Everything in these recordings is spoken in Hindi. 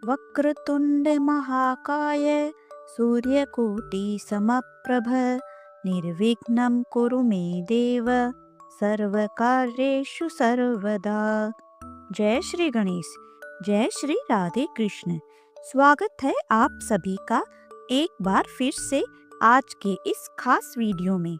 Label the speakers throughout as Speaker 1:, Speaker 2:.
Speaker 1: वक्रतुंड महाकाय सूर्यकोटि समप्रभ निर्विघ्नं कुरु मे देव सर्वकार्येषु सर्वदा। जय श्री गणेश। जय श्री राधे कृष्ण। स्वागत है आप सभी का एक बार फिर से आज के इस खास वीडियो में।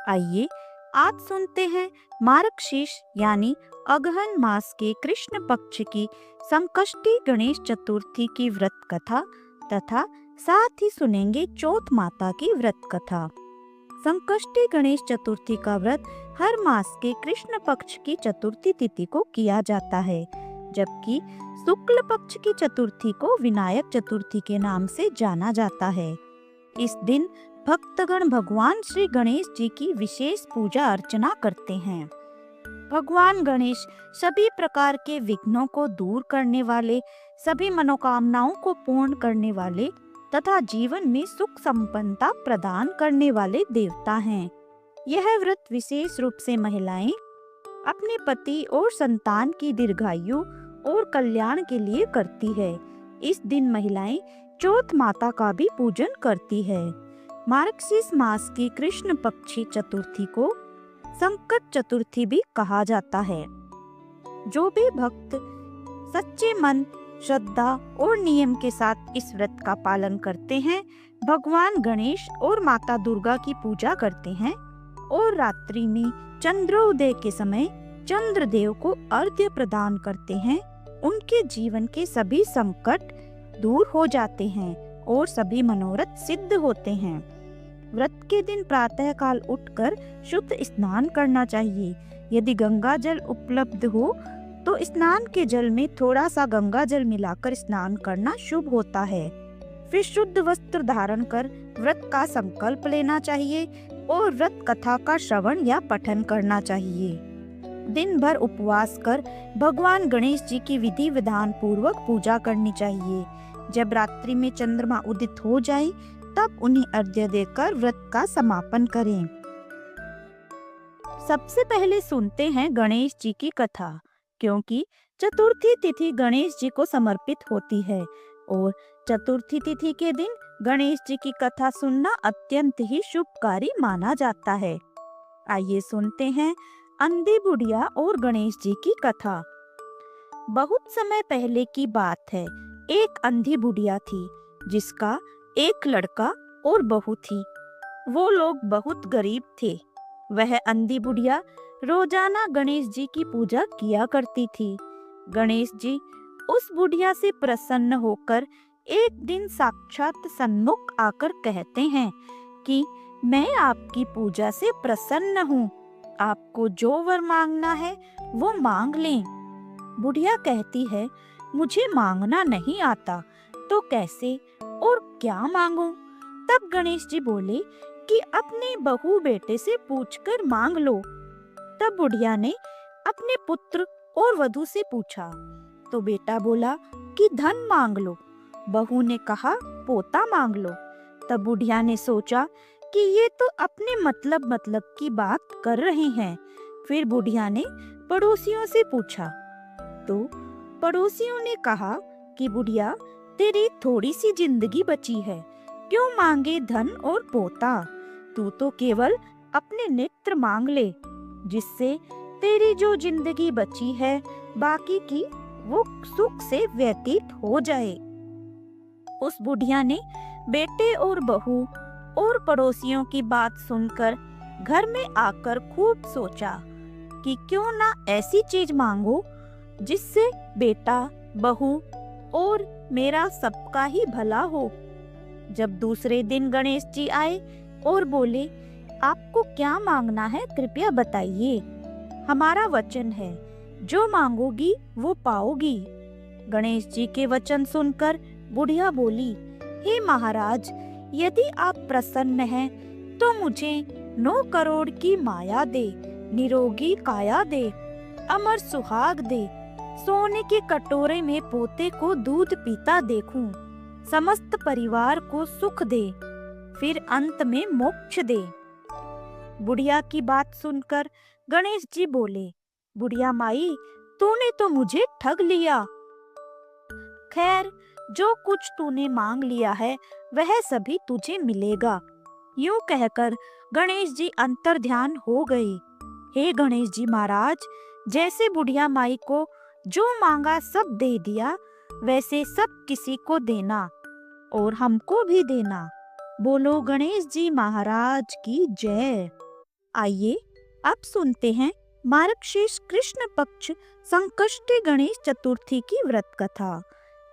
Speaker 1: आइए आज सुनते हैं मार्गशीर्ष यानी अगहन मास के कृष्ण पक्ष की संकष्टी गणेश चतुर्थी की व्रत कथा तथा साथ ही सुनेंगे चौथ माता की व्रत कथा। संकष्टी गणेश चतुर्थी का व्रत हर मास के कृष्ण पक्ष की चतुर्थी तिथि को किया जाता है, जबकि शुक्ल पक्ष की चतुर्थी को विनायक चतुर्थी के नाम से जाना जाता है। इस दिन भक्तगण भगवान श्री गणेश जी की विशेष पूजा अर्चना करते हैं। भगवान गणेश सभी प्रकार के विघ्नों को दूर करने वाले, सभी मनोकामनाओं को पूर्ण करने वाले तथा जीवन में सुख संपन्नता प्रदान करने वाले देवता हैं। यह व्रत विशेष रूप से महिलाएं अपने पति और संतान की दीर्घायु और कल्याण के लिए करती है। इस दिन महिलाएं चौथ माता का भी पूजन करती है। मार्गशीर्ष मास की कृष्ण पक्षी चतुर्थी को संकट चतुर्थी भी कहा जाता है। जो भी भक्त सच्चे मन, श्रद्धा और नियम के साथ इस व्रत का पालन करते हैं, भगवान गणेश और माता दुर्गा की पूजा करते हैं और रात्रि में चंद्रोदय के समय चंद्रदेव को अर्घ्य प्रदान करते हैं, उनके जीवन के सभी संकट दूर हो जाते हैं और सभी मनोरथ सिद्ध होते हैं। व्रत के दिन प्रातः काल उठकर शुद्ध स्नान करना चाहिए। यदि गंगा जल उपलब्ध हो तो स्नान के जल में थोड़ा सा गंगा जल मिलाकर स्नान करना शुभ होता है। फिर शुद्ध वस्त्र धारण कर व्रत का संकल्प लेना चाहिए और व्रत कथा का श्रवण या पठन करना चाहिए। दिन भर उपवास कर भगवान गणेश जी की विधि विधान पूर्वक पूजा करनी चाहिए। जब रात्रि में चंद्रमा उदित हो जाए तब उन्हें अर्घ्य देकर व्रत का समापन करें। सबसे पहले सुनते हैं गणेश जी की कथा, क्योंकि चतुर्थी तिथि गणेश जी को समर्पित होती है और चतुर्थी तिथि के दिन गणेश जी की कथा सुनना अत्यंत ही शुभकारी माना जाता है। आइए सुनते हैं अंधी बुढ़िया और गणेश जी की कथा। बहुत समय पहले की बात है। एक अंधी बुढ़िया थी जिसका एक लड़का और बहू थी। वो लोग बहुत गरीब थे। वह अंधी बुढ़िया रोजाना गणेश जी की पूजा किया करती थी। गणेश जी उस बुढ़िया से प्रसन्न होकर एक दिन साक्षात सन्मुख आकर कहते हैं कि मैं आपकी पूजा से प्रसन्न हूँ, आपको जो वर मांगना है वो मांग लें। बुढ़िया कहती है, मुझे मांगना नहीं आता, तो कैसे और क्या मांगूं? तब गणेश जी बोले कि अपने बहू बेटे से पूछकर मांग लो। तब बुढ़िया ने अपने पुत्र और वधू से पूछा तो बेटा बोला कि धन मांग लो। बहू ने कहा पोता मांग लो। तब बुढ़िया ने सोचा कि ये तो अपने मतलब की बात कर रहे हैं। फिर बुढ़िया ने पड़ोसियों से पूछा तो पड़ोसियों ने कहा कि बुढ़िया, तेरी थोड़ी सी जिंदगी बची है, क्यों मांगे धन और पोता? तू तो केवल अपने नेत्र मांग ले, जिससे तेरी जो जिंदगी बची है बाकी की वो सुख से व्यतीत हो जाए। उस बुढ़िया ने बेटे और बहू और पड़ोसियों की बात सुनकर घर में आकर खूब सोचा कि क्यों ना ऐसी चीज मांगो जिससे बेटा, बहू और मेरा सबका ही भला हो। जब दूसरे दिन गणेश जी आए और बोले, आपको क्या मांगना है कृपया बताइए, हमारा वचन है जो मांगोगी वो पाओगी। गणेश जी के वचन सुनकर बुढ़िया बोली, हे महाराज, यदि आप प्रसन्न हैं तो मुझे 9 करोड़ की माया दे, निरोगी काया दे, अमर सुहाग दे, सोने के कटोरे में पोते को दूध पीता देखूं, समस्त परिवार को सुख दे, फिर अंत में मोक्ष दे। बुढ़िया की बात सुनकर गणेश जी बोले, बुढ़िया माई, तूने तो मुझे ठग लिया। खैर, जो कुछ तूने मांग लिया है वह सभी तुझे मिलेगा। यूं कहकर गणेश जी अंतर्ध्यान हो गए। हे गणेश जी महाराज, जैसे बुढ़िया माई को जो मांगा सब दे दिया, वैसे सब किसी को देना और हमको भी देना। बोलो गणेश जी महाराज की जय। आइए अब सुनते हैं मार्गशीर्ष कृष्ण पक्ष संकष्टी गणेश चतुर्थी की व्रत कथा।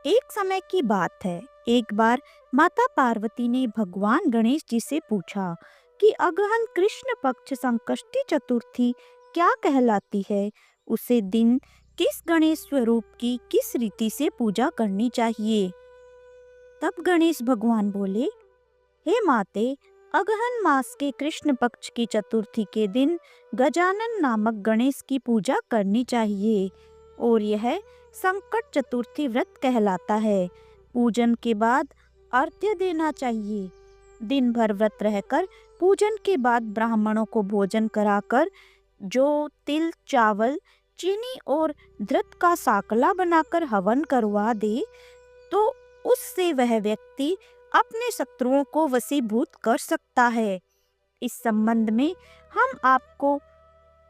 Speaker 1: एक समय की बात है, एक बार माता पार्वती ने भगवान गणेश जी से पूछा कि अगहन कृष्ण पक्ष संकष्टी चतुर्थी क्या कहलाती है, उसे दिन किस गणेश स्वरूप की किस रीति से पूजा करनी चाहिए। तब गणेश भगवान बोले, हे माते, अगहन मास के कृष्ण पक्ष की चतुर्थी के दिन गजानन नामक गणेश की पूजा करनी चाहिए और यह संकट चतुर्थी व्रत कहलाता है। पूजन के बाद अर्घ्य देना चाहिए। दिन भर व्रत रहकर पूजन के बाद ब्राह्मणों को भोजन कराकर जो तिल, चावल, चीनी और घृत का साकला बनाकर हवन करवा दे तो उससे वह व्यक्ति अपने शत्रुओं को वशीभूत कर सकता है। इस संबंध में हम आपको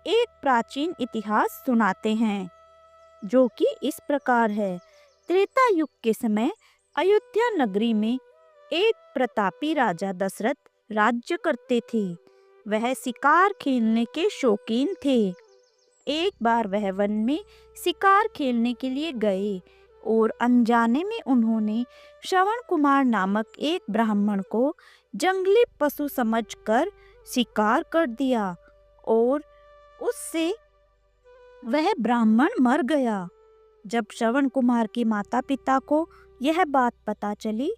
Speaker 1: एक प्राचीन इतिहास सुनाते हैं, जो कि इस प्रकार है। त्रेता युग के समय अयोध्या नगरी में एक प्रतापी राजा दशरथ राज्य करते थे। वह शिकार खेलने के शौकीन थे। एक बार वह वन में शिकार खेलने के लिए गए और अनजाने में उन्होंने श्रवण कुमार नामक एक ब्राह्मण को जंगली पशु समझकर शिकार कर दिया और उससे वह ब्राह्मण मर गया। जब श्रवण कुमार के माता पिता को यह बात पता चली,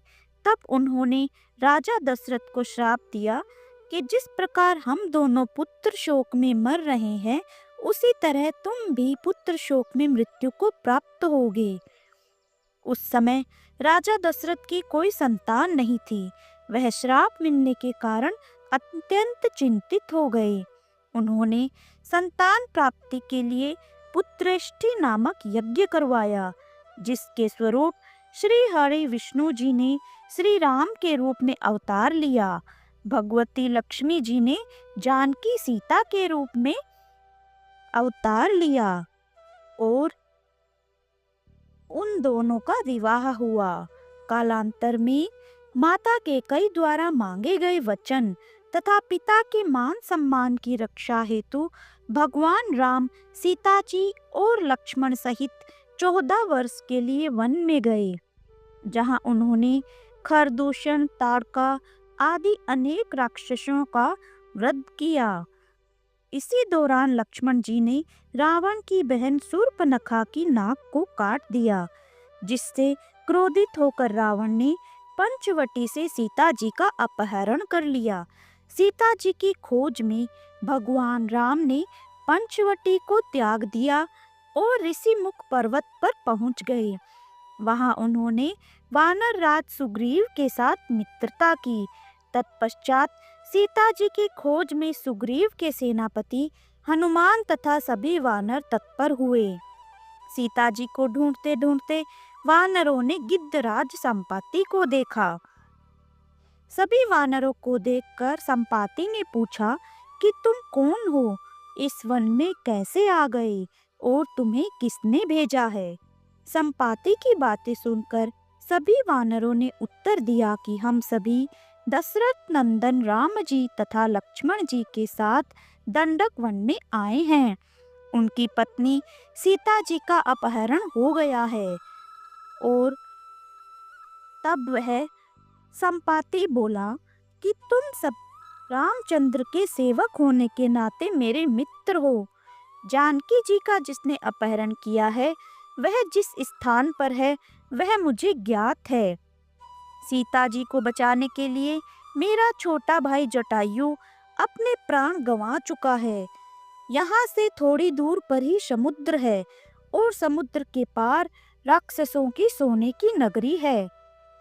Speaker 1: तब उन्होंने राजा दशरथ को श्राप दिया कि जिस प्रकार हम दोनों पुत्र शोक में मर रहे हैं, उसी तरह तुम भी पुत्र शोक में मृत्यु को प्राप्त होगे। उस समय राजा दशरथ की कोई संतान नहीं थी। वह श्राप मिलने के कारण अत्यंत चिंतित हो गए। उन्होंने संतान प्राप्ति के लिए पुत्रेष्टि नामक यज्ञ करवाया, जिसके स्वरूप श्री हरि विष्णु जी ने श्री राम के रूप में अवतार लिया। भगवती लक्ष्मी जी ने जानकी सीता के रूप में अवतार लिया और उन दोनों का विवाह हुआ। कालांतर में माता के कई द्वारा मांगे गए वचन तथा पिता के मान सम्मान की रक्षा हेतु भगवान राम सीता जी और लक्ष्मण सहित 14 वर्ष के लिए वन में गए, जहां उन्होंने खरदूषण, ताड़का आदि अनेक राक्षसों का वध किया। इसी दौरान लक्ष्मण जी ने रावण की बहन शूर्पणखा की नाक को काट दिया, जिससे क्रोधित होकर रावण ने पंचवटी से सीता जी का अपहरण कर लिया। सीता जी की खोज में भगवान राम ने पंचवटी को त्याग दिया और ऋषिमुख पर्वत पर पहुंच गए। वहां उन्होंने वानर राज सुग्रीव के साथ मित्रता की। तत्पश्चात सीता जी की खोज में सुग्रीव के सेनापति हनुमान तथा सभी वानर तत्पर हुए। सीता जी को ढूंढते ढूंढते वानरों ने गिद्धराज संपाति को देखा। सभी वानरों को देखकर संपाति ने पूछा कि तुम कौन हो, इस वन में कैसे आ गए और तुम्हें किसने भेजा है। संपाति की बातें सुनकर सभी वानरों ने उत्तर दिया कि हम सभी दशरथ नंदन राम जी तथा लक्ष्मण जी के साथ दंडक वन में आए हैं। उनकी पत्नी सीता जी का अपहरण हो गया है। और तब वह संपाति बोला कि तुम सब रामचंद्र के सेवक होने के नाते मेरे मित्र हो। जानकी जी का जिसने अपहरण किया है, वह जिस स्थान पर है वह मुझे ज्ञात है। सीता जी को बचाने के लिए मेरा छोटा भाई जटायु अपने प्राण गंवा चुका है। यहाँ से थोड़ी दूर पर ही समुद्र है और समुद्र के पार राक्षसों की सोने की नगरी है।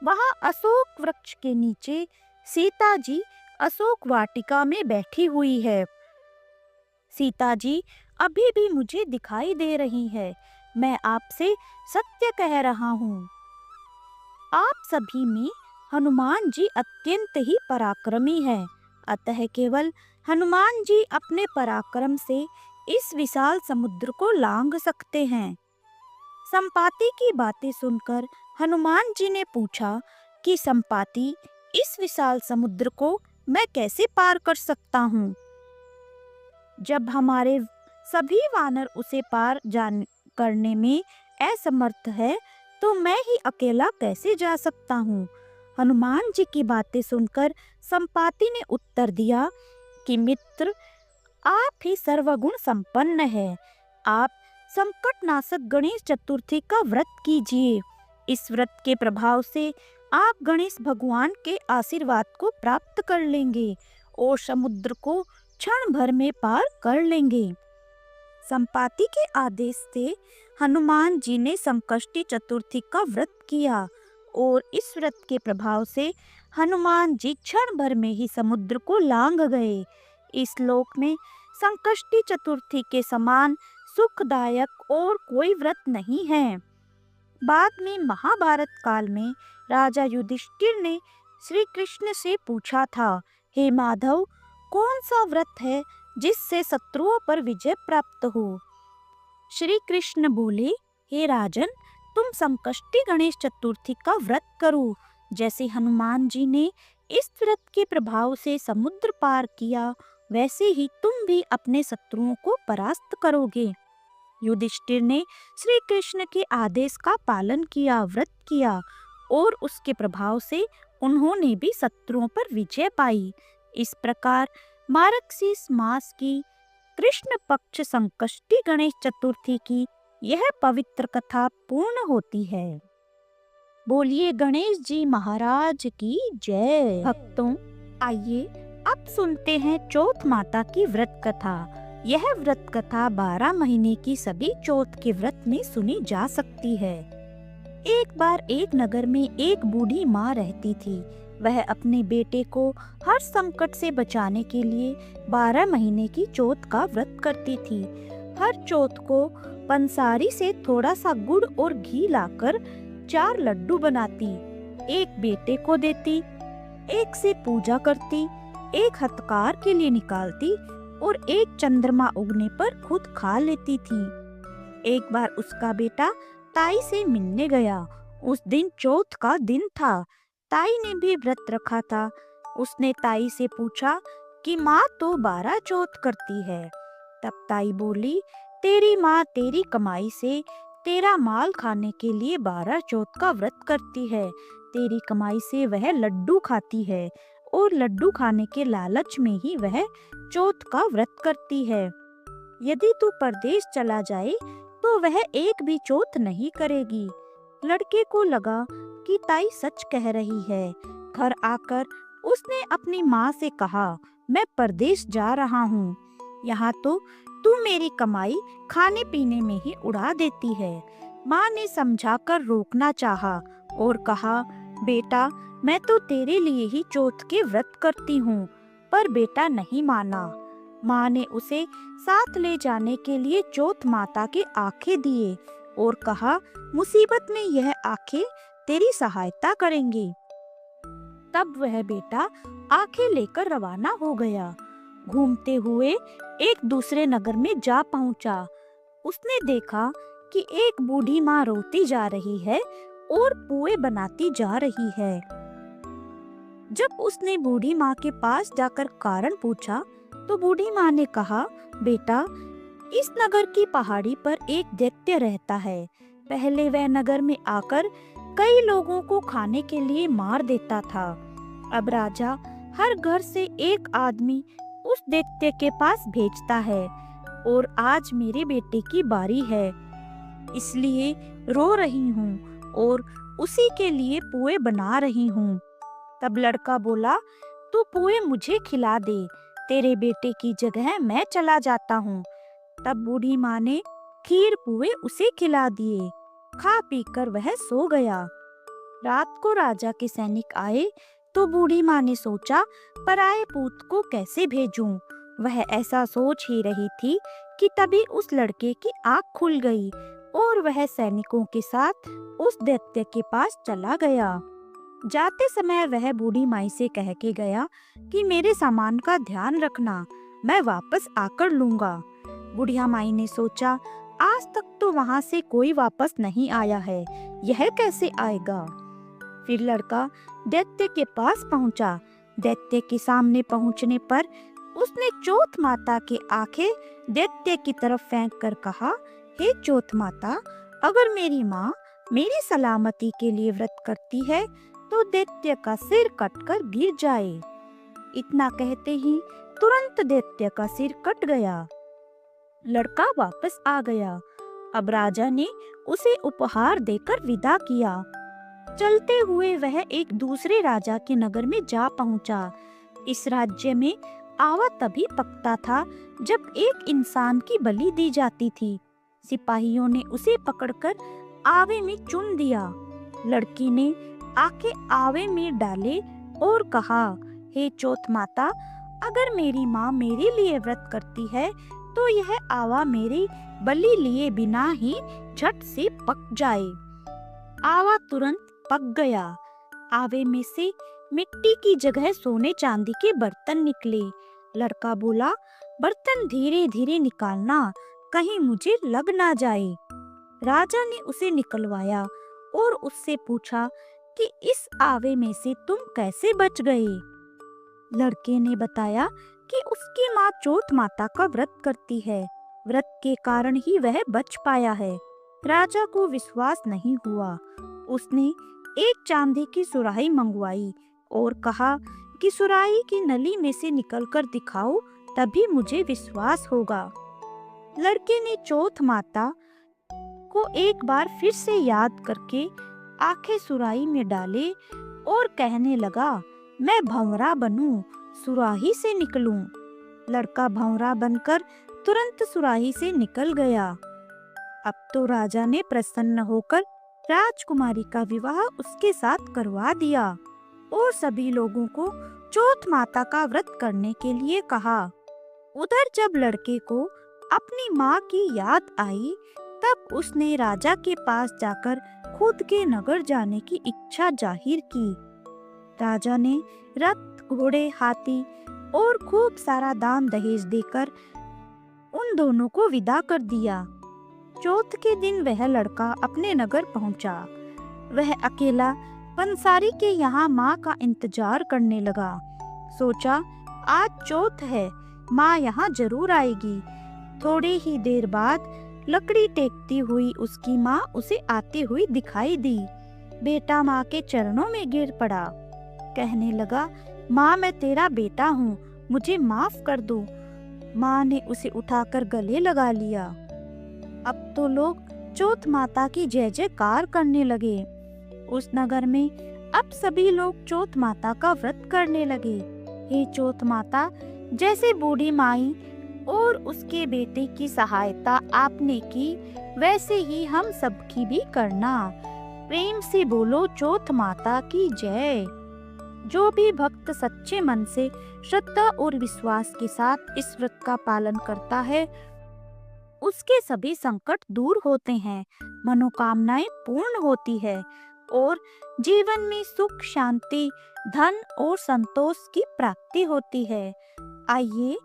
Speaker 1: वहाँ अशोक वृक्ष के नीचे सीता जी अशोक वाटिका में बैठी हुई है। सीता जी अभी भी मुझे दिखाई दे रही है। मैं आपसे सत्य कह रहा हूँ। आप सभी में हनुमान जी अत्यंत ही पराक्रमी है, अतः केवल हनुमान जी अपने पराक्रम से इस विशाल समुद्र को लांघ सकते हैं। संपाति की बातें सुनकर हनुमान जी ने पूछा कि संपाति, इस विशाल समुद्र को मैं कैसे पार कर सकता हूँ? जब हमारे सभी वानर उसे पार जान करने में असमर्थ है, तो मैं ही अकेला कैसे जा सकता हूँ? हनुमान जी की बातें सुनकर संपाति ने उत्तर दिया कि मित्र, आप ही सर्वगुण संपन्न है। आप संकटनाशक गणेश चतुर्थी का व्रत कीजिए। इस व्रत के प्रभाव से आप गणेश भगवान के आशीर्वाद को प्राप्त कर लेंगे और समुद्र को क्षण भर में पार कर लेंगे। संपाति के आदेश से हनुमान जी ने संकष्टी चतुर्थी का व्रत किया और इस व्रत के प्रभाव से हनुमान जी क्षण भर में ही समुद्र को लांघ गए। इस लोक में संकष्टी चतुर्थी के समान सुखदायक और कोई व्रत नहीं है। बाद में महाभारत काल में राजा युधिष्ठिर ने श्री कृष्ण से पूछा था, हे माधव, कौन सा व्रत है जिससे शत्रुओं पर विजय प्राप्त हो? श्री कृष्ण बोले, हे राजन, तुम संकष्टी गणेश चतुर्थी का व्रत करो। जैसे हनुमान जी ने इस व्रत के प्रभाव से समुद्र पार किया, वैसे ही तुम भी अपने शत्रुओं को परास्त करोगे। युधिष्ठिर ने श्री कृष्ण के आदेश का पालन किया, व्रत किया और उसके प्रभाव से उन्होंने भी शत्रुओं पर विजय पाई। इस प्रकार मार्गशीर्ष मास की कृष्ण पक्ष संकष्टी गणेश चतुर्थी की यह पवित्र कथा पूर्ण होती है। बोलिए गणेश जी महाराज की जय। भक्तों, आइए अब सुनते हैं चौथ माता की व्रत कथा। यह व्रत कथा 12 महीने की सभी चौथ के व्रत में सुनी जा सकती है। एक बार एक नगर में एक बूढ़ी माँ रहती थी। वह अपने बेटे को हर संकट से बचाने के लिए 12 महीने की चौथ का व्रत करती थी। हर चौथ को पंसारी से थोड़ा सा गुड़ और घी लाकर 4 लड्डू बनाती, एक बेटे को देती, एक से पूजा करती, एक हथकार के लिए निकालती और एक चंद्रमा उगने पर खुद खा लेती थी। एक बार उसका बेटा ताई से मिलने गया। उस दिन चौथ का दिन था। ताई ने भी व्रत रखा था। उसने ताई से पूछा कि माँ तो 12 चौथ करती है। तब ताई बोली, तेरी माँ तेरी कमाई से तेरा माल खाने के लिए 12 चौथ का व्रत करती है। तेरी कमाई से वह लड्डू खाती है और लड्डू खाने के लालच में ही वह चौथ का व्रत करती है। यदि तू परदेश चला जाए तो वह एक भी चौथ नहीं करेगी। लड़के को लगा कि ताई सच कह रही है। घर आकर उसने अपनी माँ से कहा, मैं परदेश जा रहा हूँ। यहाँ तो तू मेरी कमाई खाने पीने में ही उड़ा देती है। माँ ने समझाकर रोकना चाहा और कहा, बेटा, मैं तो तेरे लिए ही चौथ के व्रत करती हूँ। पर बेटा नहीं माना। माँ ने उसे साथ ले जाने के लिए चौथ माता के आंखें दिए और कहा, मुसीबत में यह आंखें तेरी सहायता करेंगी। तब वह बेटा आंखें लेकर रवाना हो गया। घूमते हुए एक दूसरे नगर में जा पहुंचा। उसने देखा कि एक बूढ़ी माँ रोती जा रही है और पुए बनाती जा रही है। जब उसने बूढ़ी माँ के पास जाकर कारण पूछा तो बूढ़ी माँ ने कहा, बेटा, इस नगर की पहाड़ी पर एक दैत्य रहता है। पहले वह नगर में आकर कई लोगों को खाने के लिए मार देता था। अब राजा हर घर से एक आदमी उस दैत्य के पास भेजता है और आज मेरे बेटे की बारी है, इसलिए रो रही हूँ और उसी के लिए पुए बना रही हूँ। तब लड़का बोला, तू पुए मुझे खिला दे, तेरे बेटे की जगह मैं चला जाता हूँ। तब बूढ़ी माँ ने खीर पुए उसे खिला दिए। खा पीकर वह सो गया। रात को राजा के सैनिक आए तो बूढ़ी माँ ने सोचा, पराये पूत को कैसे भेजूं। वह ऐसा सोच ही रही थी कि तभी उस लड़के की आँख खुल गई और वह सैनिकों के साथ उस दैत्य के पास चला गया। जाते समय वह बूढ़ी माई से कह के गया कि मेरे सामान का ध्यान रखना, मैं वापस आकर लूंगा। बुढ़िया माई ने सोचा, आज तक तो वहां से कोई वापस नहीं आया है, यह कैसे आएगा। फिर लड़का दैत्य के पास पहुंचा। दैत्य के सामने पहुंचने पर उसने चौथ माता के आंखें दैत्य की तरफ फेंक कर कहा, हे चौथ माता, अगर मेरी माँ मेरी सलामती के लिए व्रत करती है तो दैत्य का सिर कटकर गिर जाए। इतना कहते ही तुरंत दैत्य का सिर कट गया। लड़का वापस आ गया। अब राजा ने उसे उपहार देकर विदा किया। चलते हुए वह एक दूसरे राजा के नगर में जा पहुंचा। इस राज्य में आवा तभी पकता था जब एक इंसान की बलि दी जाती थी। सिपाहियों ने उसे पकड़कर आवे में चुन दिया। लड़की ने आके आवे में डाले और कहा, हे चौथ माता, अगर मेरी माँ मेरे लिए व्रत करती है तो यह आवा मेरी बलि लिए बिना ही झट से पक जाए। आवा तुरंत पक गया। आवे में से मिट्टी की जगह सोने चांदी के बर्तन निकले। लड़का बोला, बर्तन धीरे धीरे निकालना, कहीं मुझे लग ना जाए। राजा ने उसे निकलवाया और उससे पूछा कि इस आवे में से तुम कैसे बच गए। लड़के ने बताया कि उसकी माँ चौथ माता का व्रत करती है, व्रत के कारण ही वह बच पाया है। राजा को विश्वास नहीं हुआ। उसने एक चांदी की सुराही मंगवाई और कहा कि सुराही की नली में से निकलकर दिखाओ, तभी मुझे विश्वास होगा। लड़के ने चौथ माता को एक बार फिर से याद करके आंखें सुराही में डाले और कहने लगा, मैं भंवरा बनूं, सुराही से निकलूं। लड़का भंवरा बनकर तुरंत सुराही से निकल गया। अब तो राजा ने प्रसन्न होकर राजकुमारी का विवाह उसके साथ करवा दिया और सभी लोगों को चौथ माता का व्रत करने के लिए कहा। उधर जब लड़के को अपनी माँ की याद आई, तब उसने राजा के पास जाकर खुद के नगर जाने की इच्छा जाहिर की। राजा ने रथ, घोड़े, हाथी और खूब सारा दान दहेज देकर उन दोनों को विदा कर दिया। चौथ के दिन वह लड़का अपने नगर पहुंचा। वह अकेला पंसारी के यहाँ माँ का इंतजार करने लगा। सोचा, आज चौथ है, माँ यहाँ जरूर आएगी। थोड़ी ही देर बाद लकड़ी टेकती हुई उसकी माँ उसे आती हुई दिखाई दी। बेटा माँ के चरणों में गिर पड़ा। कहने लगा, माँ मैं तेरा बेटा हूँ, मुझे माफ कर दो। माँ ने उसे उठाकर गले लगा लिया। अब तो लोग चौथ माता की जय जयकार करने लगे। उस नगर में अब सभी लोग चौथ माता का व्रत करने लगे। हे चौथ माता, जैसे बूढ़ी माई और उसके बेटे की सहायता आपने की, वैसे ही हम सबकी भी करना। प्रेम से बोलो चौथ माता की जय। जो भी भक्त सच्चे मन से श्रद्धा और विश्वास के साथ इस व्रत का पालन करता है, उसके सभी संकट दूर होते हैं, मनोकामनाएं पूर्ण होती है और जीवन में सुख, शांति, धन और संतोष की प्राप्ति होती है। आइए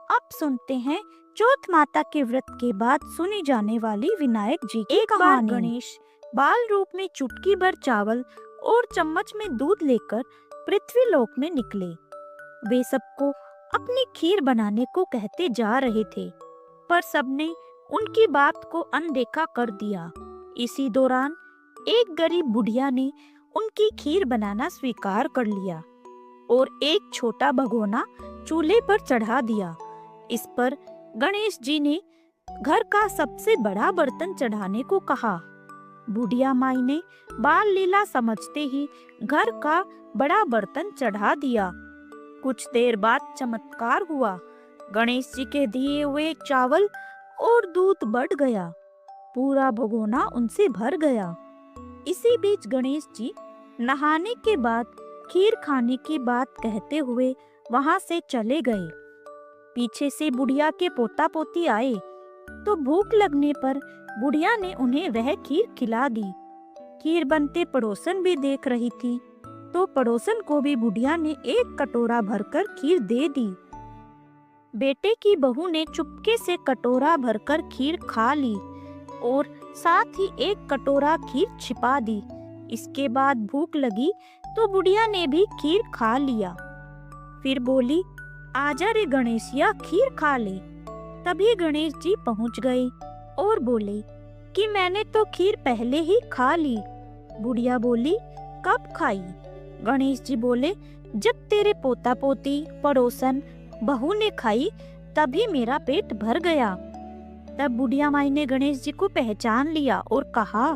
Speaker 1: अब सुनते हैं चौथ माता के व्रत के बाद सुनी जाने वाली विनायक जी की कहानी। गणेश बाल रूप में चुटकी भर चावल और चम्मच में दूध लेकर पृथ्वी लोक में निकले। वे सबको अपनी खीर बनाने को कहते जा रहे थे, पर सबने उनकी बात को अनदेखा कर दिया। इसी दौरान एक गरीब बुढ़िया ने उनकी खीर बनाना स्वीकार कर लिया और एक छोटा भगोना चूल्हे पर चढ़ा दिया। इस पर गणेश जी ने घर का सबसे बड़ा बर्तन चढ़ाने को कहा। बुढ़िया माई ने बाल लीला समझते ही घर का बड़ा बर्तन चढ़ा दिया। कुछ देर बाद चमत्कार हुआ। गणेश जी के दिए हुए चावल और दूध बढ़ गया। पूरा भगोना उनसे भर गया। इसी बीच गणेश जी नहाने के बाद खीर खाने की बात कहते हुए वहां से चले गए। पीछे से बुढ़िया के पोता पोती आए तो भूख लगने पर बुढ़िया ने उन्हें वह खीर खिला दी। खीर बनते पड़ोसन भी देख रही थी, तो पड़ोसन को भी बुढ़िया ने एक कटोरा भरकर खीर दे दी। बेटे की बहू ने चुपके से कटोरा भरकर खीर खा ली और साथ ही एक कटोरा खीर छिपा दी। इसके बाद भूख लगी तो बुढ़िया ने भी खीर खा लिया। फिर बोली, आजा रे गणेशिया, खीर खा ले। तभी गणेश जी पहुंच गए और बोले कि मैंने तो खीर पहले ही खा ली। बुढ़िया बोली, कब खाई? गणेश जी बोले, जब तेरे पोता पोती, पड़ोसन, बहू ने खाई तभी मेरा पेट भर गया। तब बुढ़िया माई ने गणेश जी को पहचान लिया और कहा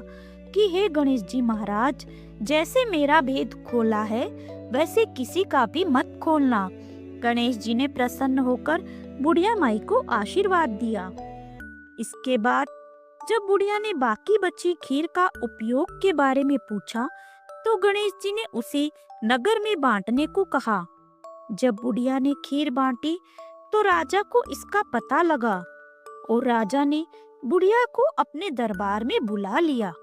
Speaker 1: कि हे गणेश जी महाराज, जैसे मेरा भेद खोला है वैसे किसी का भी मत खोलना। गणेश जी ने प्रसन्न होकर बुढ़िया माई को आशीर्वाद दिया। इसके बाद जब बुढ़िया ने बाकी बची खीर का उपयोग के बारे में पूछा तो गणेश जी ने उसे नगर में बांटने को कहा। जब बुढ़िया ने खीर बांटी तो राजा को इसका पता लगा और राजा ने बुढ़िया को अपने दरबार में बुला लिया।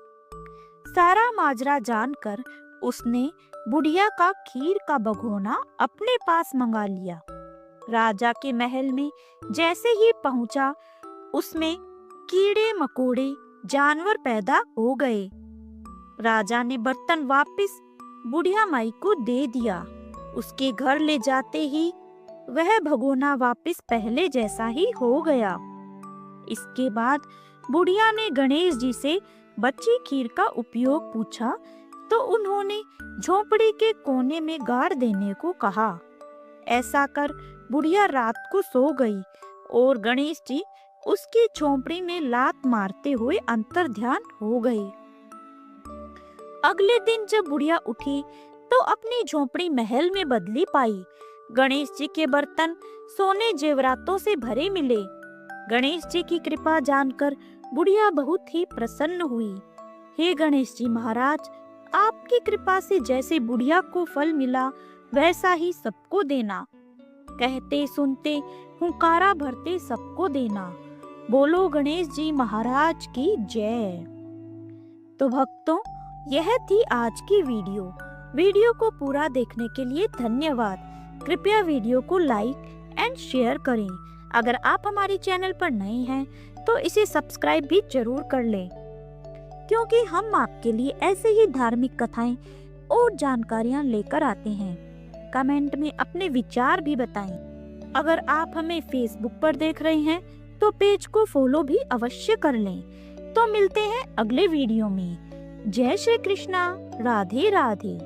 Speaker 1: सारा माजरा जानकर उसने बुढ़िया का खीर का भगोना अपने पास मंगा लिया। राजा के महल में जैसे ही पहुंचा, उसमें कीड़े मकोड़े जानवर पैदा हो गए। राजा ने बर्तन वापस बुढ़िया माई को दे दिया। उसके घर ले जाते ही वह भगोना वापस पहले जैसा ही हो गया। इसके बाद बुढ़िया ने गणेश जी से बची खीर का उपयोग पूछा तो उन्होंने झोपड़ी के कोने में गाड़ देने को कहा। ऐसा कर बुढ़िया रात को सो गई और गणेश जी उसकी झोपड़ी में लात मारते हुए अंतर ध्यान हो गए। अगले दिन जब बुढ़िया उठी तो अपनी झोपड़ी महल में बदली पाई। गणेश जी के बर्तन सोने जेवरातों से भरे मिले। गणेश जी की कृपा जानकर बुढ़िया बहुत ही प्रसन्न हुई। हे गणेश जी महाराज, आपकी कृपा से जैसे बुढ़िया को फल मिला वैसा ही सबको देना। कहते सुनते हुंकारा भरते सबको देना। बोलो गणेश जी महाराज की जय। तो भक्तों, यह थी आज की वीडियो को पूरा देखने के लिए धन्यवाद। कृपया वीडियो को लाइक एंड शेयर करें। अगर आप हमारे चैनल पर नए हैं तो इसे सब्सक्राइब भी जरूर कर लें, क्योंकि हम आपके लिए ऐसे ही धार्मिक कथाएं और जानकारियां लेकर आते हैं। कमेंट में अपने विचार भी बताएं। अगर आप हमें फेसबुक पर देख रहे हैं तो पेज को फॉलो भी अवश्य कर लें। तो मिलते हैं अगले वीडियो में। जय श्री कृष्णा, राधे राधे।